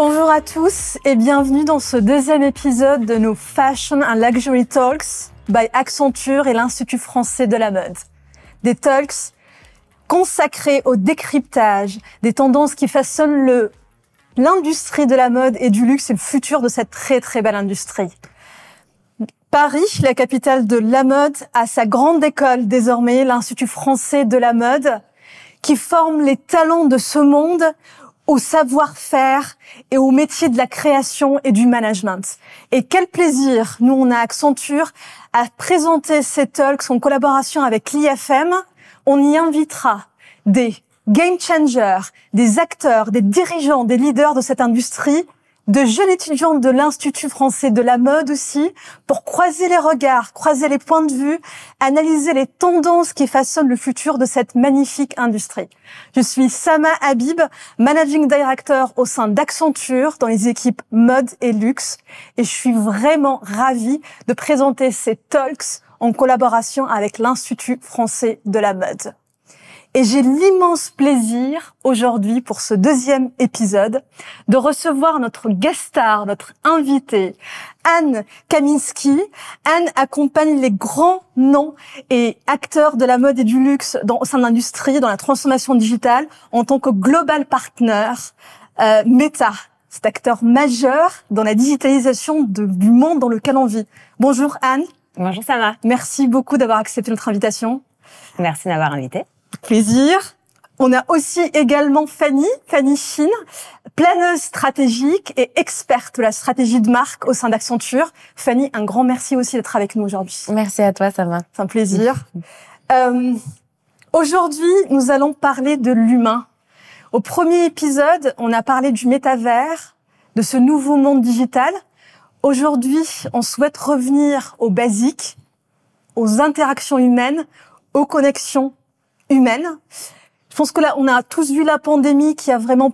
Bonjour à tous et bienvenue dans ce deuxième épisode de nos Fashion and Luxury Talks by Accenture et l'Institut français de la mode. Des talks consacrés au décryptage des tendances qui façonnent l'industrie de la mode et du luxe et le futur de cette très très belle industrie. Paris, la capitale de la mode, a sa grande école désormais, l'Institut français de la mode, qui forme les talents de ce monde au savoir-faire et au métier de la création et du management. Et quel plaisir, nous on a Accenture, à présenter ces talks en collaboration avec l'IFM. On y invitera des game changers, des acteurs, des dirigeants, des leaders de cette industrie, de jeunes étudiants de l'Institut français de la mode aussi, pour croiser les regards, croiser les points de vue, analyser les tendances qui façonnent le futur de cette magnifique industrie. Je suis Sama Habib, Managing Director au sein d'Accenture dans les équipes mode et luxe, et je suis vraiment ravie de présenter ces talks en collaboration avec l'Institut français de la mode. Et j'ai l'immense plaisir aujourd'hui pour ce deuxième épisode de recevoir notre guest star, notre invitée, Anne Kaminski. Anne accompagne les grands noms et acteurs de la mode et du luxe au sein de l'industrie, dans la transformation digitale, en tant que global partner Meta, cet acteur majeur dans la digitalisation du monde dans lequel on vit. Bonjour Anne. Bonjour Sama. Merci beaucoup d'avoir accepté notre invitation. Merci d'avoir invité. Plaisir. On a aussi également Fanny Chine, planeuse stratégique et experte de la stratégie de marque au sein d'Accenture. Fanny, un grand merci aussi d'être avec nous aujourd'hui. Merci à toi, Sama. C'est un plaisir. Aujourd'hui, nous allons parler de l'humain. Au premier épisode, on a parlé du métavers, de ce nouveau monde digital. Aujourd'hui, on souhaite revenir aux basiques, aux interactions humaines, aux connexions humaines. Je pense que là, on a tous vu la pandémie qui a vraiment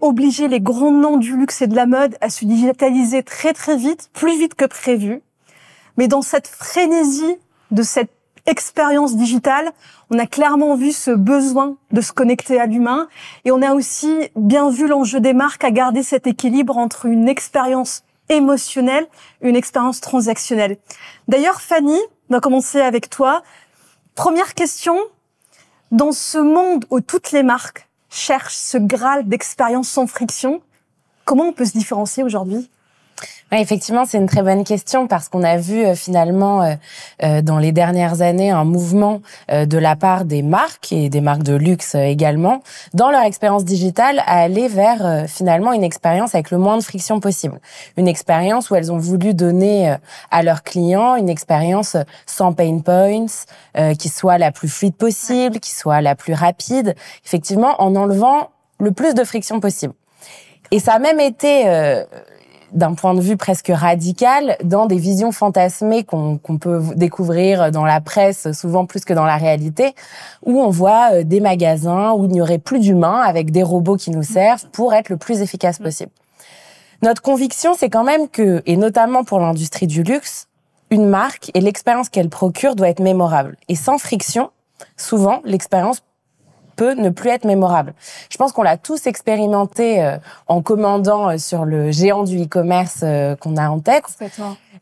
obligé les grands noms du luxe et de la mode à se digitaliser très très vite, plus vite que prévu. Mais dans cette frénésie de cette expérience digitale, on a clairement vu ce besoin de se connecter à l'humain, et on a aussi bien vu l'enjeu des marques à garder cet équilibre entre une expérience émotionnelle et une expérience transactionnelle. D'ailleurs, Fanny, on va commencer avec toi. Première question. Dans ce monde où toutes les marques cherchent ce Graal d'expérience sans friction, comment on peut se différencier aujourd'hui ? Oui, effectivement, c'est une très bonne question parce qu'on a vu finalement dans les dernières années un mouvement de la part des marques et des marques de luxe également dans leur expérience digitale à aller vers finalement une expérience avec le moins de friction possible. Une expérience où elles ont voulu donner à leurs clients une expérience sans pain points, qui soit la plus fluide possible, qui soit la plus rapide, effectivement en enlevant le plus de friction possible. Et ça a même été d'un point de vue presque radical, dans des visions fantasmées qu'on peut découvrir dans la presse, souvent plus que dans la réalité, où on voit des magasins où il n'y aurait plus d'humains avec des robots qui nous servent pour être le plus efficace possible. Notre conviction, c'est quand même que, et notamment pour l'industrie du luxe, une marque et l'expérience qu'elle procure doit être mémorable. Et sans friction, souvent, l'expérience peut ne plus être mémorable. Je pense qu'on l'a tous expérimenté en commandant sur le géant du e-commerce qu'on a en tête.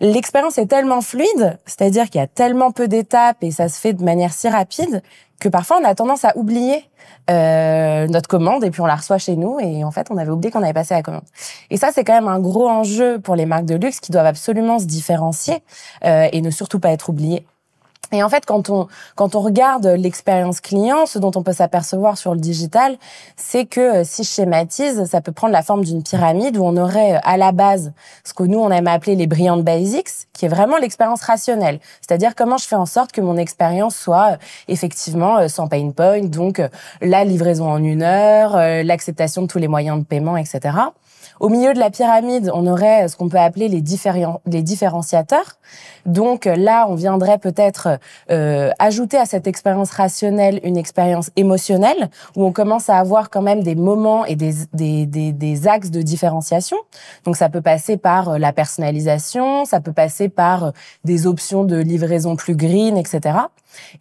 L'expérience est tellement fluide, c'est-à-dire qu'il y a tellement peu d'étapes et ça se fait de manière si rapide que parfois on a tendance à oublier notre commande et puis on la reçoit chez nous et en fait on avait oublié qu'on avait passé la commande. Et ça c'est quand même un gros enjeu pour les marques de luxe qui doivent absolument se différencier et ne surtout pas être oubliées. Et en fait, quand on regarde l'expérience client, ce dont on peut s'apercevoir sur le digital, c'est que si je schématise, ça peut prendre la forme d'une pyramide où on aurait à la base ce que nous on aime appeler les brilliant basics, qui est vraiment l'expérience rationnelle. C'est-à-dire comment je fais en sorte que mon expérience soit effectivement sans pain point, donc la livraison en 1 heure, l'acceptation de tous les moyens de paiement, etc. Au milieu de la pyramide, on aurait ce qu'on peut appeler les différenciateurs. Donc là, on viendrait peut-être ajouter à cette expérience rationnelle une expérience émotionnelle, où on commence à avoir quand même des moments et des axes de différenciation. Donc ça peut passer par la personnalisation, ça peut passer par des options de livraison plus green, etc.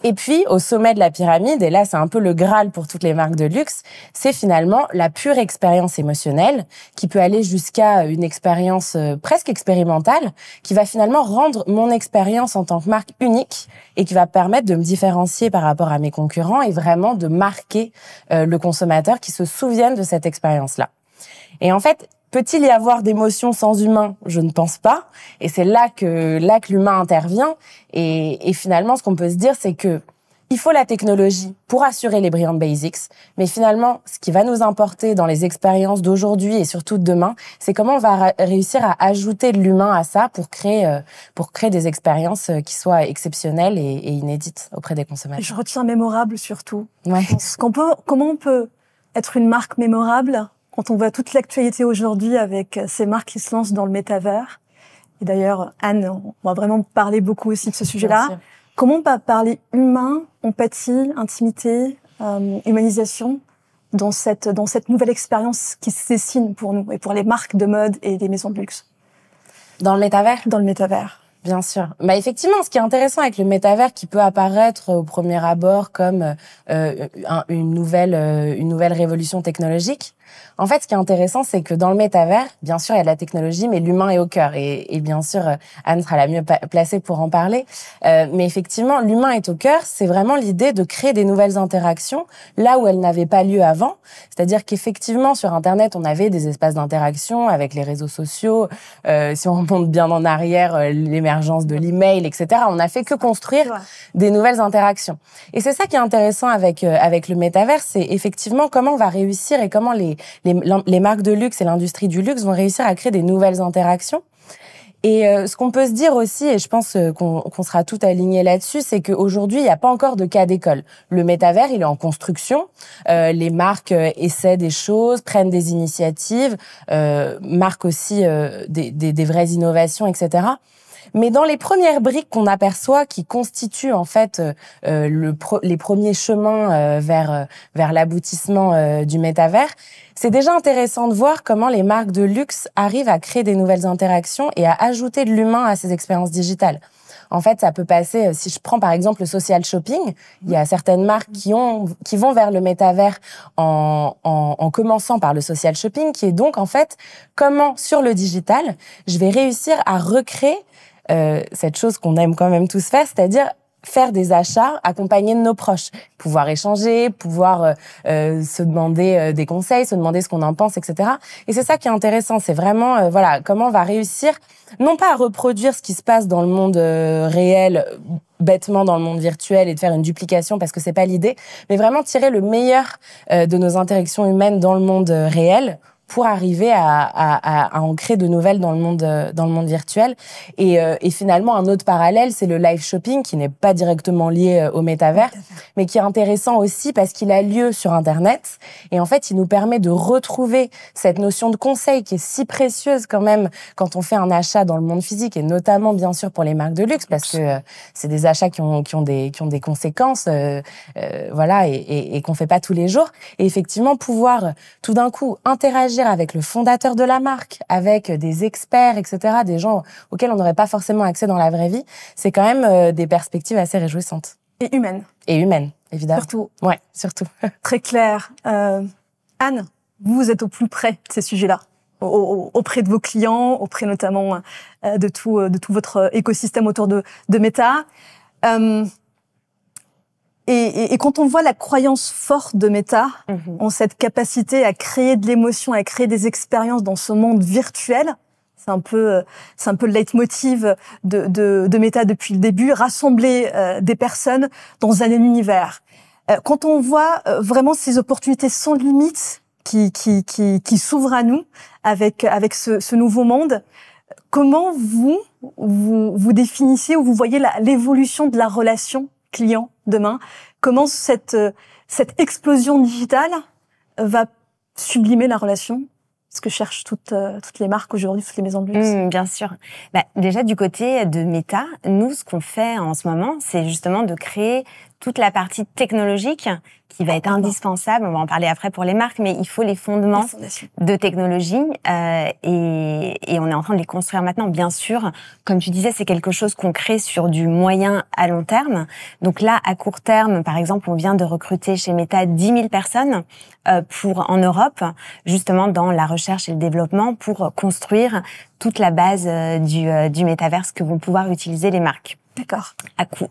Et puis, au sommet de la pyramide, et là, c'est un peu le Graal pour toutes les marques de luxe, c'est finalement la pure expérience émotionnelle qui peut aller jusqu'à une expérience presque expérimentale qui va finalement rendre mon expérience en tant que marque unique et qui va permettre de me différencier par rapport à mes concurrents et vraiment de marquer le consommateur qui se souvienne de cette expérience-là. Et en fait, peut-il y avoir d'émotions sans humain? Je ne pense pas. Et c'est là que l'humain intervient. Et finalement, ce qu'on peut se dire, c'est que il faut la technologie pour assurer les brand basics. Mais finalement, ce qui va nous importer dans les expériences d'aujourd'hui et surtout de demain, c'est comment on va réussir à ajouter de l'humain à ça pour créer des expériences qui soient exceptionnelles et inédites auprès des consommateurs. Je retiens mémorable surtout. Ouais. Comment on peut être une marque mémorable quand on voit toute l'actualité aujourd'hui avec ces marques qui se lancent dans le métavers? Et d'ailleurs, Anne, on va vraiment parler beaucoup aussi de ce sujet-là. Comment on peut parler humain, empathie, intimité, humanisation dans cette nouvelle expérience qui se dessine pour nous et pour les marques de mode et les maisons de luxe? Dans le métavers? Dans le métavers. Bien sûr. Bah effectivement, ce qui est intéressant avec le métavers, qui peut apparaître au premier abord comme une nouvelle révolution technologique. En fait, ce qui est intéressant, c'est que dans le métavers, bien sûr, il y a de la technologie, mais l'humain est au cœur. Et bien sûr, Anne sera la mieux placée pour en parler. Mais effectivement, l'humain est au cœur. C'est vraiment l'idée de créer des nouvelles interactions là où elles n'avaient pas lieu avant. C'est-à-dire qu'effectivement, sur Internet, on avait des espaces d'interaction avec les réseaux sociaux. Si on remonte bien en arrière, l'émergence de l'email, etc. On n'a fait que construire des nouvelles interactions. Et c'est ça qui est intéressant avec le métavers, c'est effectivement comment on va réussir et comment les marques de luxe et l'industrie du luxe vont réussir à créer des nouvelles interactions. Et ce qu'on peut se dire aussi, et je pense qu'on sera tout alignés là-dessus, c'est qu'aujourd'hui, il n'y a pas encore de cas d'école. Le métavers, il est en construction. Les marques essaient des choses, prennent des initiatives, marquent aussi des vraies innovations, etc. Mais dans les premières briques qu'on aperçoit, qui constituent en fait les premiers chemins vers l'aboutissement du métavers, c'est déjà intéressant de voir comment les marques de luxe arrivent à créer des nouvelles interactions et à ajouter de l'humain à ces expériences digitales. En fait, ça peut passer, si je prends par exemple le social shopping, il y a certaines marques qui vont vers le métavers en commençant par le social shopping, qui est donc en fait comment sur le digital, je vais réussir à recréer cette chose qu'on aime quand même tous faire, c'est-à-dire faire des achats accompagnés de nos proches, pouvoir échanger, pouvoir se demander des conseils, se demander ce qu'on en pense, etc. Et c'est ça qui est intéressant, c'est vraiment comment on va réussir non pas à reproduire ce qui se passe dans le monde réel bêtement dans le monde virtuel et de faire une duplication parce que c'est pas l'idée, mais vraiment tirer le meilleur de nos interactions humaines dans le monde réel pour arriver à en créer de nouvelles dans le monde virtuel. Et finalement, un autre parallèle, c'est le live shopping, qui n'est pas directement lié au métavers, mais qui est intéressant aussi parce qu'il a lieu sur Internet. Et en fait, il nous permet de retrouver cette notion de conseil qui est si précieuse quand même quand on fait un achat dans le monde physique, et notamment, bien sûr, pour les marques de luxe, parce que c'est des achats qui ont des conséquences, et qu'on fait pas tous les jours. Et effectivement, pouvoir tout d'un coup interagir avec le fondateur de la marque, avec des experts, etc., des gens auxquels on n'aurait pas forcément accès dans la vraie vie, c'est quand même des perspectives assez réjouissantes. Et humaines. Et humaines, évidemment. Surtout. Ouais, surtout. Très clair. Anne, vous êtes au plus près de ces sujets-là, auprès de vos clients, auprès notamment de tout votre écosystème autour de Meta. Et quand on voit la croyance forte de Meta en cette capacité à créer de l'émotion, à créer des expériences dans ce monde virtuel, c'est un peu le leitmotiv de Meta depuis le début, rassembler des personnes dans un même univers. Quand on voit vraiment ces opportunités sans limite qui s'ouvrent à nous avec ce nouveau monde, comment vous définissez ou vous voyez l'évolution de la relation client demain? Comment cette explosion digitale va sublimer la relation? Ce que cherchent toutes les marques aujourd'hui, toutes les maisons de luxe. Bien sûr. Déjà, du côté de Meta, nous, ce qu'on fait en ce moment, c'est justement de créer toute la partie technologique qui va être indispensable. On va en parler après pour les marques, mais il faut les fondements de technologie et on est en train de les construire maintenant. Bien sûr, comme tu disais, c'est quelque chose qu'on crée sur du moyen à long terme. Donc là, à court terme, par exemple, on vient de recruter chez Meta 10 000 personnes en Europe, justement dans la recherche et le développement pour construire toute la base du métaverse que vont pouvoir utiliser les marques. D'accord.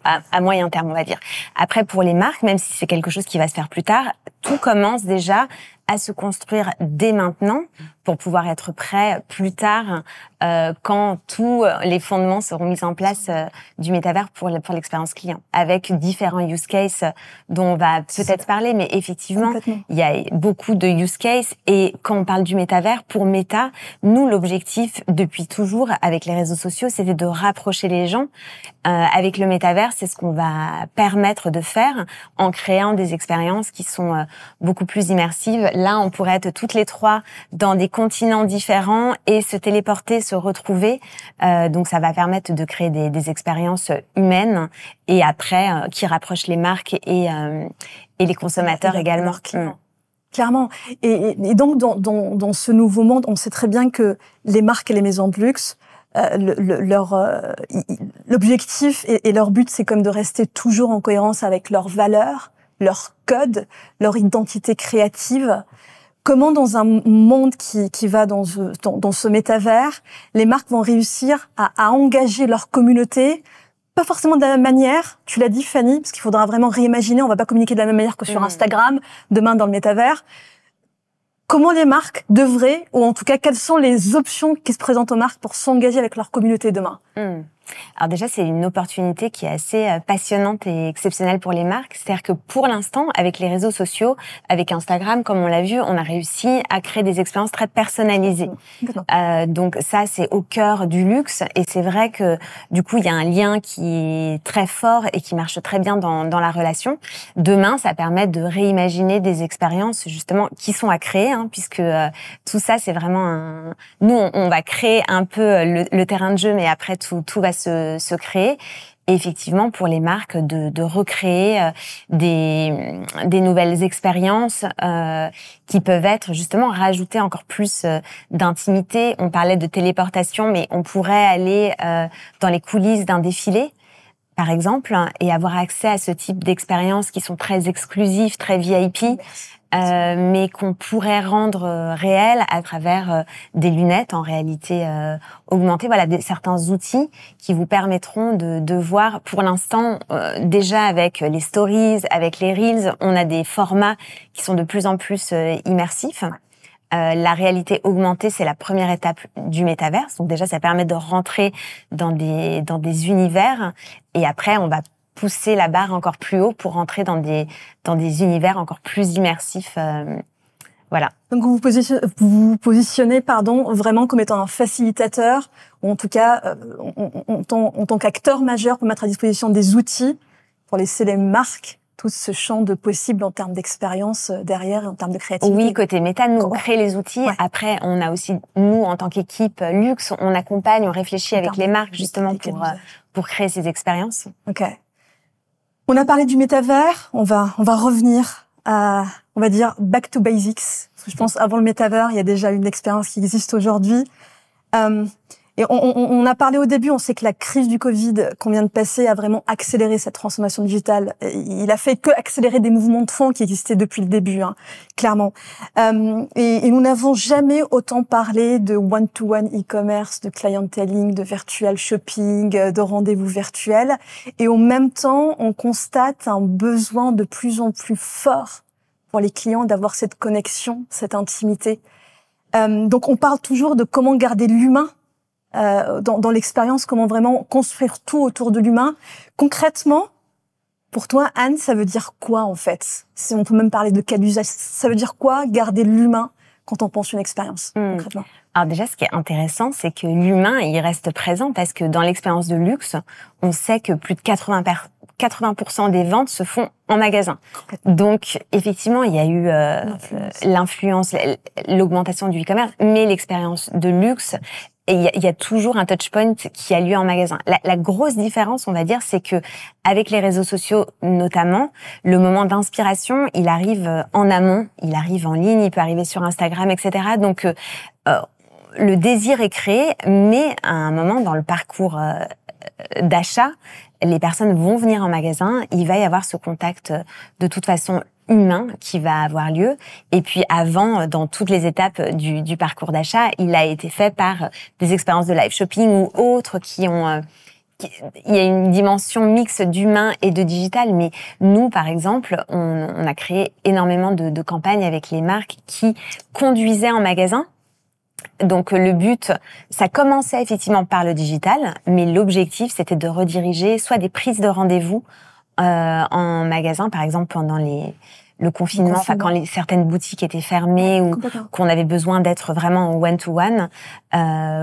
À moyen terme, on va dire. Après, pour les marques, même si c'est quelque chose qui va se faire plus tard, tout commence déjà à se construire dès maintenant pour pouvoir être prêt plus tard quand tous les fondements seront mis en place du métavers pour l'expérience client, avec différents use cases dont on va peut-être parler, mais effectivement, il y a beaucoup de use cases et quand on parle du métavers, pour Meta, nous, l'objectif depuis toujours avec les réseaux sociaux, c'était de rapprocher les gens. Avec le métavers, c'est ce qu'on va permettre de faire en créant des expériences qui sont beaucoup plus immersives. Là, on pourrait être toutes les trois dans des continents différents et se téléporter, se retrouver. Donc, ça va permettre de créer des expériences humaines et après, qui rapprochent les marques et les consommateurs également. Clairement. Et donc, dans ce nouveau monde, on sait très bien que les marques et les maisons de luxe, l'objectif et leur but, c'est comme de rester toujours en cohérence avec leurs valeurs, leur code, leur identité créative. Comment dans un monde qui va dans ce métavers, les marques vont réussir à engager leur communauté, pas forcément de la même manière, tu l'as dit Fanny, parce qu'il faudra vraiment réimaginer, on va pas communiquer de la même manière que sur Instagram, demain dans le métavers. Comment les marques devraient, ou en tout cas, quelles sont les options qui se présentent aux marques pour s'engager avec leur communauté demain? Alors déjà, c'est une opportunité qui est assez passionnante et exceptionnelle pour les marques. C'est-à-dire que pour l'instant, avec les réseaux sociaux, avec Instagram, comme on l'a vu, on a réussi à créer des expériences très personnalisées. Donc ça, c'est au cœur du luxe. Et c'est vrai que du coup, il y a un lien qui est très fort et qui marche très bien dans la relation. Demain, ça permet de réimaginer des expériences justement qui sont à créer, puisque tout ça, c'est vraiment nous, on va créer un peu le terrain de jeu, mais après tout va se créer. Et effectivement, pour les marques, de recréer des nouvelles expériences qui peuvent être justement rajouter encore plus d'intimité. On parlait de téléportation, mais on pourrait aller dans les coulisses d'un défilé, par exemple, et avoir accès à ce type d'expériences qui sont très exclusives, très VIP. Mais qu'on pourrait rendre réel à travers des lunettes en réalité augmentée. Voilà, certains outils qui vous permettront de voir. Pour l'instant, déjà avec les stories, avec les reels, on a des formats qui sont de plus en plus immersifs. La réalité augmentée, c'est la première étape du métaverse. Donc déjà, ça permet de rentrer dans des univers. Et après, on va pousser la barre encore plus haut pour rentrer dans des univers encore plus immersifs. Voilà. Donc vous vous positionnez vraiment comme étant un facilitateur, ou en tout cas en tant qu'acteur majeur pour mettre à disposition des outils pour laisser les marques tout ce champ de possibles en termes d'expérience derrière et en termes de créativité. Oui, côté méta, nous, on crée les outils. Ouais. Après, on a aussi, nous, en tant qu'équipe luxe, on accompagne, on réfléchit avec les marques justement pour créer ces expériences. Ok. On a parlé du métavers, on va revenir à, on va dire, back to basics. Parce que je pense, avant le métavers, il y a déjà une expérience qui existe aujourd'hui. Et on a parlé au début, on sait que la crise du Covid qu'on vient de passer a vraiment accéléré cette transformation digitale. Il a fait que accélérer des mouvements de fond qui existaient depuis le début, clairement. Et nous n'avons jamais autant parlé de one-to-one e-commerce, de clienteling, de virtual shopping, de rendez-vous virtuels. Et en même temps, on constate un besoin de plus en plus fort pour les clients d'avoir cette connexion, cette intimité. Donc on parle toujours de comment garder l'humain dans l'expérience, comment vraiment construire tout autour de l'humain. Concrètement, pour toi, Anne, ça veut dire quoi en fait? Si on peut même parler de cas d'usage, ça veut dire quoi garder l'humain quand on pense une expérience concrètement? Alors déjà, ce qui est intéressant, c'est que l'humain, il reste présent parce que dans l'expérience de luxe, on sait que plus de 80% des ventes se font en magasin. Donc, effectivement, il y a eu l'influence, l'augmentation du e-commerce, mais l'expérience de luxe, et il y a toujours un touchpoint qui a lieu en magasin. La grosse différence, on va dire, c'est que avec les réseaux sociaux notamment, le moment d'inspiration, il arrive en amont, il arrive en ligne, il peut arriver sur Instagram, etc. Donc, le désir est créé, mais à un moment dans le parcours d'achat, les personnes vont venir en magasin, il va y avoir ce contact de toute façon humain qui va avoir lieu. Et puis avant, dans toutes les étapes du parcours d'achat, il a été fait par des expériences de live shopping ou autres qui ont... il y a une dimension mixte d'humain et de digital, mais nous, par exemple, on a créé énormément de campagnes avec les marques qui conduisaient en magasin. Donc le but, ça commençait effectivement par le digital, mais l'objectif, c'était de rediriger soit des prises de rendez-vous en magasin, par exemple pendant le confinement, enfin quand certaines boutiques étaient fermées ou qu'on avait besoin d'être vraiment en one-to-one,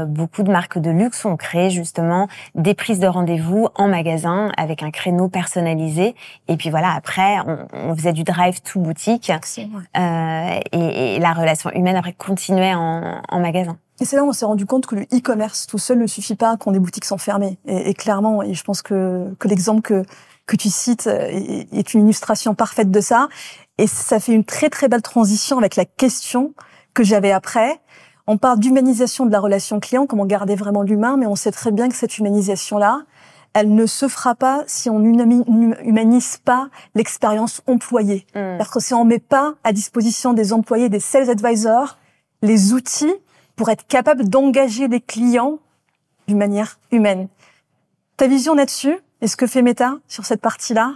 beaucoup de marques de luxe ont créé justement des prises de rendez-vous en magasin avec un créneau personnalisé. Et puis voilà, après, on faisait du drive-to boutique et la relation humaine après continuait en magasin. Et c'est là où on s'est rendu compte que le e-commerce tout seul ne suffit pas quand des boutiques sont fermées. Et clairement, et je pense que l'exemple que tu cites est une illustration parfaite de ça. Et ça fait une très très belle transition avec la question que j'avais après. On parle d'humanisation de la relation client, comment garder vraiment l'humain, mais on sait très bien que cette humanisation-là, elle ne se fera pas si on humanise pas l'expérience employée. Parce que si on met pas à disposition des employés, des sales advisors, les outils pour être capable d'engager les clients d'une manière humaine. Ta vision là-dessus, et ce que fait Meta sur cette partie-là?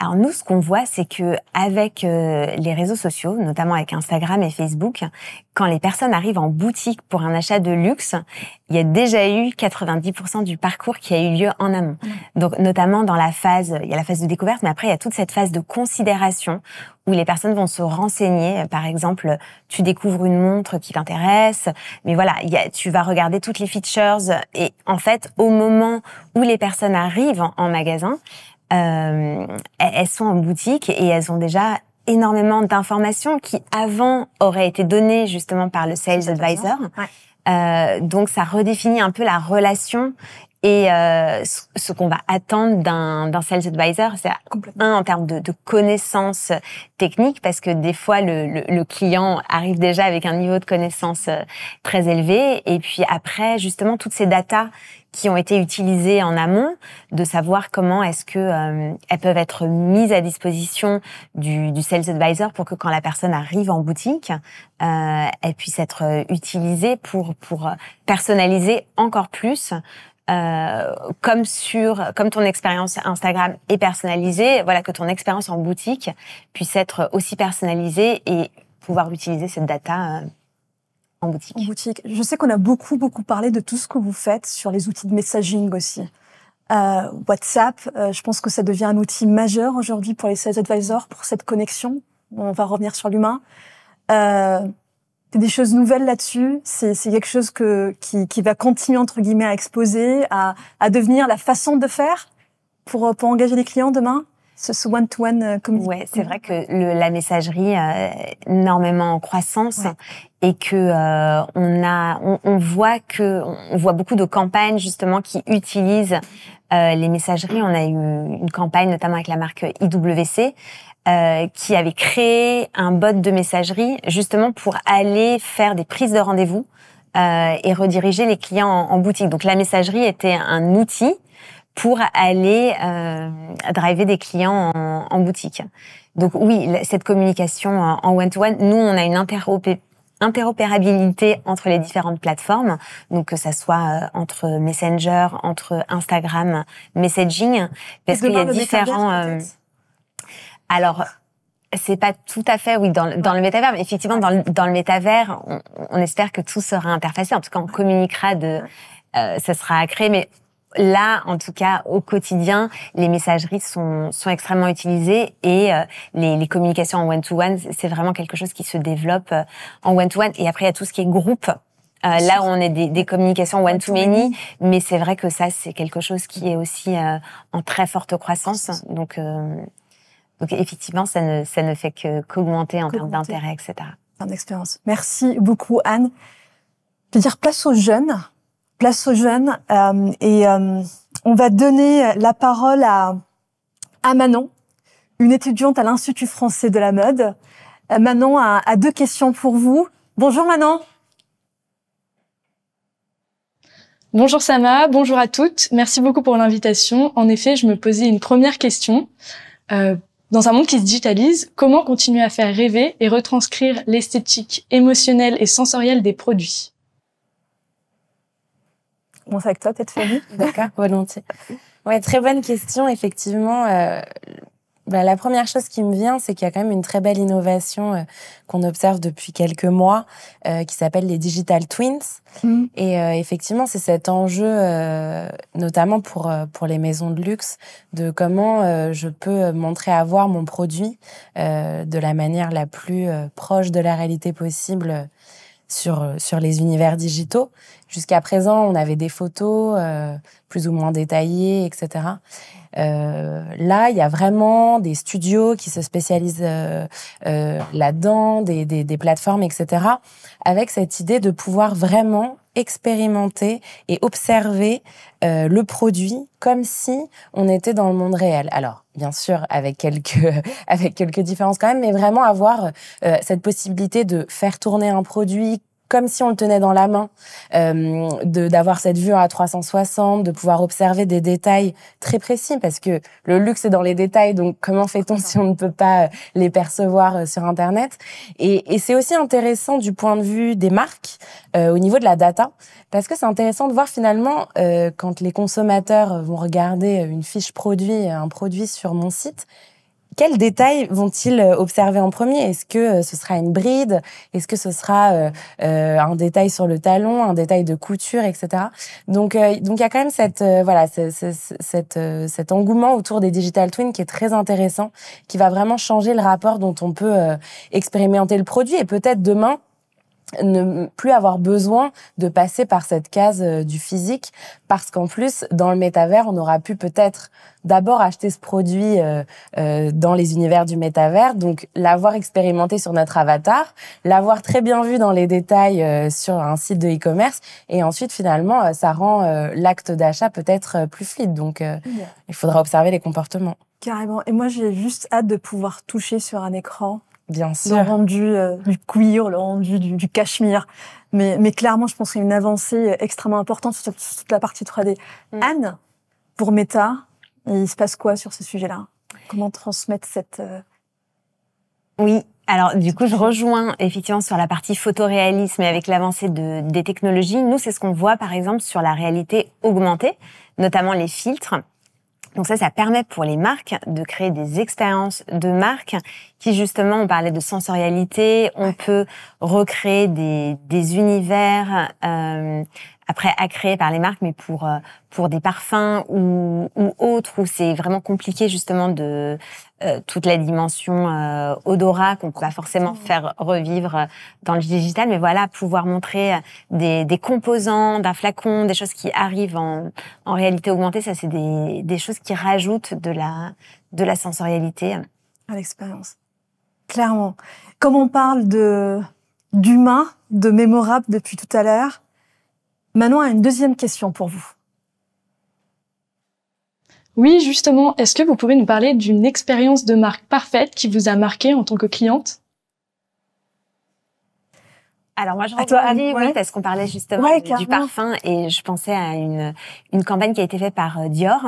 Alors nous, ce qu'on voit, c'est que avec les réseaux sociaux, notamment avec Instagram et Facebook, quand les personnes arrivent en boutique pour un achat de luxe, il y a déjà eu 90% du parcours qui a eu lieu en amont. Donc notamment dans la phase, il y a la phase de découverte, mais après il y a toute cette phase de considération où les personnes vont se renseigner. Par exemple, tu découvres une montre qui t'intéresse, mais voilà, tu vas regarder toutes les features et en fait, au moment où les personnes arrivent en magasin, elles sont en boutique et elles ont déjà énormément d'informations qui avant auraient été données justement par le sales advisor. Donc ça redéfinit un peu la relation et ce qu'on va attendre d'un sales advisor, c'est en termes de connaissances techniques, parce que des fois le client arrive déjà avec un niveau de connaissance très élevé, et puis après justement toutes ces datas qui ont été utilisées en amont, de savoir comment est-ce que elles peuvent être mises à disposition du sales advisor pour que quand la personne arrive en boutique, elle puisse être utilisée pour personnaliser encore plus. Comme ton expérience Instagram est personnalisée, voilà, que ton expérience en boutique puisse être aussi personnalisée et pouvoir utiliser cette data en boutique. En boutique. Je sais qu'on a beaucoup parlé de tout ce que vous faites sur les outils de messaging aussi. WhatsApp, je pense que ça devient un outil majeur aujourd'hui pour les sales advisors, pour cette connexion. On va revenir sur l'humain. C'est des choses nouvelles là-dessus. C'est quelque chose qui va continuer entre guillemets à exposer, à devenir la façon de faire pour engager les clients demain. Ce one-to-one communication. Ouais, c'est vrai que la messagerie est énormément en croissance et que on voit beaucoup de campagnes justement qui utilisent les messageries. On a eu une campagne notamment avec la marque IWC. Qui avait créé un bot de messagerie justement pour aller faire des prises de rendez-vous et rediriger les clients en boutique. Donc la messagerie était un outil pour aller driver des clients en boutique. Donc oui, cette communication en one-to-one, nous on a une interopérabilité entre les différentes plateformes, donc que ça soit entre Messenger, entre Instagram, Messaging, parce qu'il y a différents... Alors, c'est pas tout à fait, oui, dans le métavers, mais effectivement, dans le métavers, on espère que tout sera interfacé. En tout cas, on communiquera ça sera créé, mais là, en tout cas, au quotidien, les messageries sont extrêmement utilisées et les communications en one-to-one, c'est vraiment quelque chose qui se développe en one-to-one. Et après, il y a tout ce qui est groupe. Là où on est des communications one-to-many, mais c'est vrai que ça, c'est quelque chose qui est aussi en très forte croissance. Donc effectivement, ça ne fait qu'augmenter en termes d'intérêt, etc. D'expérience. Merci beaucoup, Anne. Je veux dire, place aux jeunes. On va donner la parole à Manon, une étudiante à l'Institut français de la mode. Manon a 2 questions pour vous. Bonjour Manon. Bonjour Sama, bonjour à toutes. Merci beaucoup pour l'invitation. En effet, je me posais une première question. Dans un monde qui se digitalise, comment continuer à faire rêver et retranscrire l'esthétique émotionnelle et sensorielle des produits? On commence avec toi, peut-être Fanny. D'accord, volontiers. Ouais, très bonne question, effectivement. La première chose qui me vient, c'est qu'il y a quand même une très belle innovation qu'on observe depuis quelques mois, qui s'appelle les Digital Twins. Et effectivement, c'est cet enjeu, notamment pour les maisons de luxe, de comment je peux montrer à voir mon produit de la manière la plus proche de la réalité possible sur les univers digitaux. Jusqu'à présent, on avait des photos plus ou moins détaillées, etc. Là, il y a vraiment des studios qui se spécialisent là-dedans, des plateformes, etc., avec cette idée de pouvoir vraiment expérimenter et observer le produit comme si on était dans le monde réel. Alors, bien sûr, avec quelques différences quand même, mais vraiment avoir cette possibilité de faire tourner un produit comme si on le tenait dans la main, d'avoir cette vue à 360, de pouvoir observer des détails très précis, parce que le luxe est dans les détails, donc comment fait-on si on ne peut pas les percevoir sur Internet? Et c'est aussi intéressant du point de vue des marques, au niveau de la data, parce que c'est intéressant de voir finalement, quand les consommateurs vont regarder une fiche produit, un produit sur mon site, quels détails vont-ils observer en premier? Est-ce que ce sera une bride? Est-ce que ce sera un détail sur le talon, un détail de couture, etc. Donc il y a quand même cet engouement autour des digital twins qui est très intéressant, qui va vraiment changer le rapport dont on peut expérimenter le produit, et peut-être demain ne plus avoir besoin de passer par cette case du physique, parce qu'en plus, dans le métavers, on aura pu peut-être d'abord acheter ce produit dans les univers du métavers, donc l'avoir expérimenté sur notre avatar, l'avoir très bien vu dans les détails sur un site de e-commerce, et ensuite, finalement, ça rend l'acte d'achat peut-être plus fluide. Donc, il faudra observer les comportements. Carrément. Et moi, j'ai juste hâte de pouvoir toucher sur un écran. Bien sûr. Le rendu du cuir, le rendu du cachemire. Mais clairement, je pense qu'il y a une avancée extrêmement importante sur toute la partie 3D. Anne, pour Meta, il se passe quoi sur ce sujet-là? Comment transmettre cette... Oui, alors du coup, je rejoins effectivement sur la partie photoréalisme, et avec l'avancée des technologies. Nous, c'est ce qu'on voit par exemple sur la réalité augmentée, notamment les filtres. Donc ça permet pour les marques de créer des expériences de marque qui, justement, on parlait de sensorialité, on peut recréer des univers après à créer par les marques, mais pour des parfums ou autres, où c'est vraiment compliqué justement de toute la dimension odorat qu'on peut pas forcément faire revivre dans le digital, mais voilà, pouvoir montrer des composants d'un flacon, des choses qui arrivent en réalité augmentée, ça c'est des choses qui rajoutent de la sensorialité à l'expérience. Clairement. Comme on parle d'humain, de mémorable depuis tout à l'heure, Manon a une deuxième question pour vous. Oui, justement, est-ce que vous pouvez nous parler d'une expérience de marque parfaite qui vous a marqué en tant que cliente? Alors moi je rebondis, oui, parce qu'on parlait justement du parfum, et je pensais à une campagne qui a été faite par Dior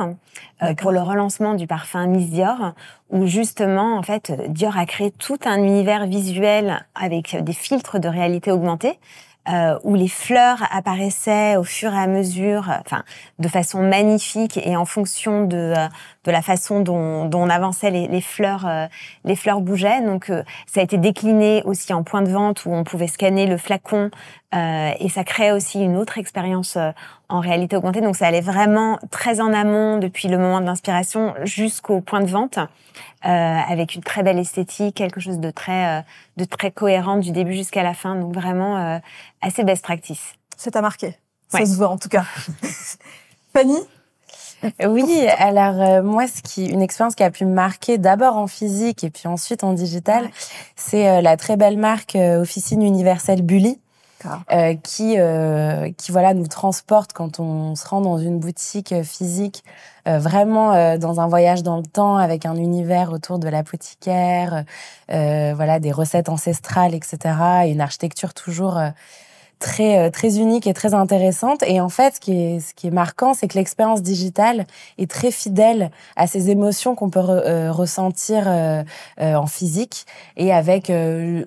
pour le relancement du parfum Miss Dior, où justement en fait Dior a créé tout un univers visuel avec des filtres de réalité augmentée. Où les fleurs apparaissaient au fur et à mesure, enfin, de façon magnifique, et en fonction de la façon dont on avançait, les fleurs bougeaient. Donc, ça a été décliné aussi en point de vente où on pouvait scanner le flacon, et ça créait aussi une autre expérience en réalité augmentée. Donc, ça allait vraiment très en amont depuis le moment de l'inspiration jusqu'au point de vente. Avec une très belle esthétique, quelque chose de très cohérent du début jusqu'à la fin, donc vraiment assez best practice. ça t'a marqué. Ça Ouais. se voit en tout cas. Fanny? Oui, alors moi, une expérience qui a pu me marquer d'abord en physique et puis ensuite en digital, c'est la très belle marque Officine Universelle Bully. Qui voilà nous transporte quand on se rend dans une boutique physique, vraiment dans un voyage dans le temps avec un univers autour de l'apothicaire, voilà des recettes ancestrales, etc. Et une architecture toujours très unique et très intéressante. Et en fait, ce qui est marquant, c'est que l'expérience digitale est très fidèle à ces émotions qu'on peut ressentir en physique, et avec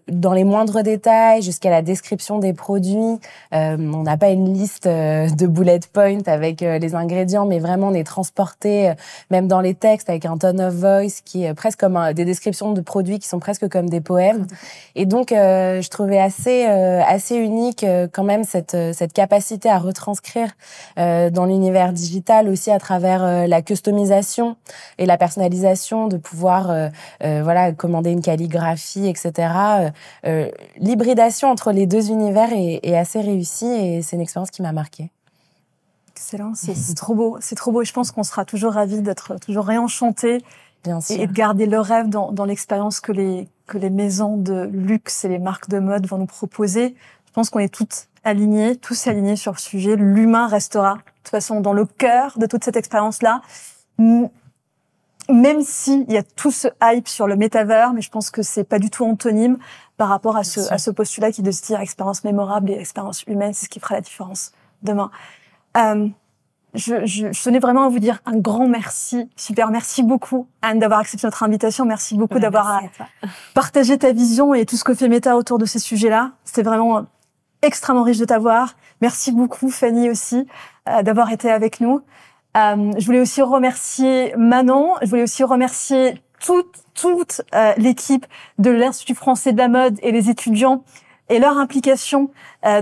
dans les moindres détails jusqu'à la description des produits. On n'a pas une liste de bullet points avec les ingrédients, mais vraiment on est transporté même dans les textes avec un tone of voice qui est presque comme des descriptions de produits qui sont presque comme des poèmes. Et donc je trouvais assez unique quand même cette capacité à retranscrire dans l'univers digital aussi à travers la customisation et la personnalisation, de pouvoir voilà commander une calligraphie, etc. L'hybridation entre les deux univers est assez réussie, et c'est une expérience qui m'a marquée. Excellent, c'est trop beau, c'est trop beau. Et je pense qu'on sera toujours ravis d'être toujours réenchantés et de garder le rêve dans l'expérience que les maisons de luxe et les marques de mode vont nous proposer. Je pense qu'on est tous alignés sur le sujet. L'humain restera, de toute façon, dans le cœur de toute cette expérience-là. Même s'il y a tout ce hype sur le métavers, mais je pense que c'est pas du tout antonyme par rapport à ce postulat qui est de se dire expérience mémorable et expérience humaine, c'est ce qui fera la différence demain. Je tenais vraiment à vous dire un grand merci. Super, merci beaucoup, Anne, d'avoir accepté notre invitation. Merci beaucoup d'avoir partagé ta vision et tout ce que fait Meta autour de ces sujets-là. C'était vraiment extrêmement riche de t'avoir. Merci beaucoup, Fanny, aussi, d'avoir été avec nous. Je voulais aussi remercier Manon. Je voulais aussi remercier toute l'équipe de l'Institut français de la mode et les étudiants et leur implication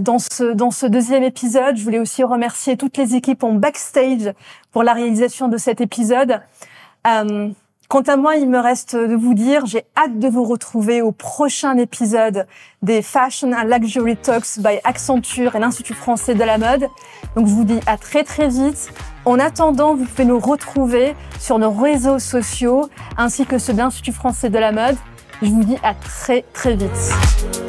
dans ce deuxième épisode. Je voulais aussi remercier toutes les équipes en backstage pour la réalisation de cet épisode. Quant à moi, il me reste de vous dire, j'ai hâte de vous retrouver au prochain épisode des Fashion and Luxury Talks by Accenture et l'Institut français de la mode. Donc, je vous dis à très vite. En attendant, vous pouvez nous retrouver sur nos réseaux sociaux ainsi que ceux de l'Institut français de la mode. Je vous dis à très vite.